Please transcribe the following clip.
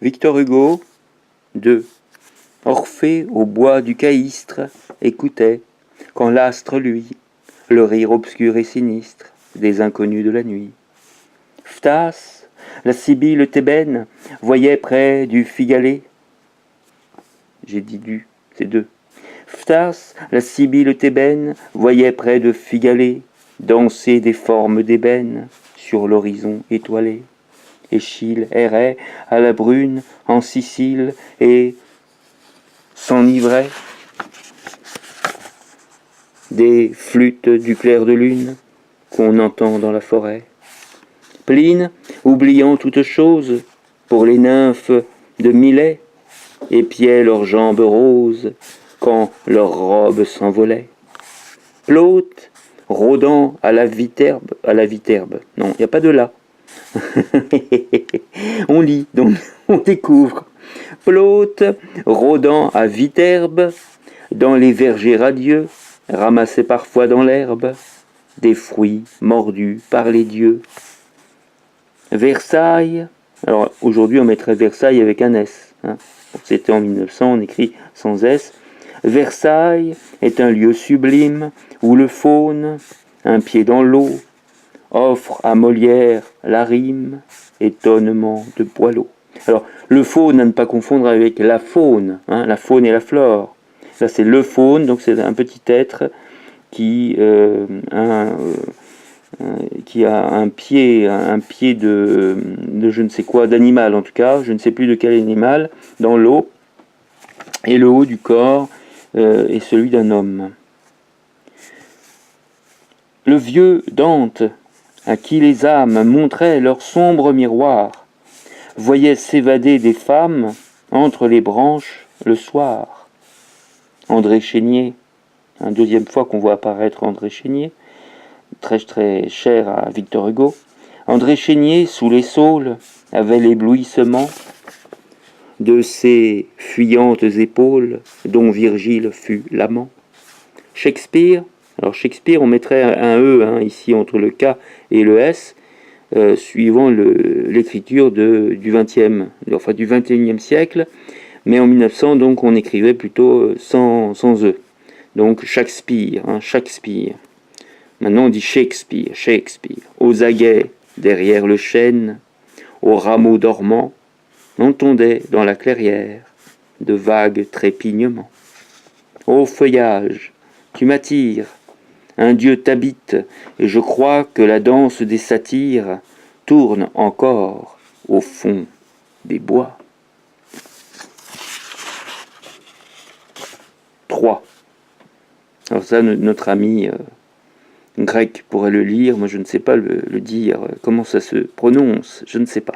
Victor Hugo, 2. Orphée au bois du Caïstre écoutait, quand l'astre lui, le rire obscur et sinistre des inconnus de la nuit. Phtas, la sibylle thébaine, voyait près du Figalet. J'ai dit du, c'est 2. Phtas, la sibylle thébaine, voyait près de Figalet danser des formes d'ébène sur l'horizon étoilé. Échille errait à la brune en Sicile et s'enivrait des flûtes du clair de lune qu'on entend dans la forêt. Pline, oubliant toute chose, pour les nymphes de Milet, épiait leurs jambes roses quand leurs robes s'envolaient. Plaute, rôdant à la Viterbe, non, il n'y a pas de là. On lit, donc on découvre. Plaute, rôdant à Viterbe, dans les vergers radieux, ramassait parfois dans l'herbe des fruits mordus par les dieux. Versailles, alors aujourd'hui on mettrait Versailles avec un S, hein. C'était en 1900, on écrit sans S. Versailles est un lieu sublime où le faune, un pied dans l'eau, offre à Molière la rime, étonnement de Boileau. Alors, le faune à ne pas confondre avec la faune, hein, la faune et la flore. Ça, c'est le faune, donc c'est un petit être qui a un pied de je ne sais quoi, d'animal en tout cas, je ne sais plus de quel animal, dans l'eau, et le haut du corps est celui d'un homme. Le vieux Dante, à qui les âmes montraient leur sombre miroir, voyait s'évader des femmes entre les branches le soir. André Chénier, une deuxième fois qu'on voit apparaître André Chénier, très très cher à Victor Hugo. André Chénier, sous les saules, avait l'éblouissement de ses fuyantes épaules dont Virgile fut l'amant. Shakespeare, alors Shakespeare on mettrait un E hein, ici entre le K et le S, suivant l'écriture du 20e, enfin du 21e siècle, mais en 1900 donc on écrivait plutôt sans E. Donc Shakespeare, hein, Shakespeare. Maintenant on dit Shakespeare, Shakespeare. Aux aguets derrière le chêne, aux rameaux dormants, entendait dans la clairière de vagues trépignements. Ô feuillage, tu m'attires, un dieu t'habite, et je crois que la danse des satyres tourne encore au fond des bois. 3. Alors ça, notre ami grec pourrait le lire, moi je ne sais pas le dire, comment ça se prononce, je ne sais pas.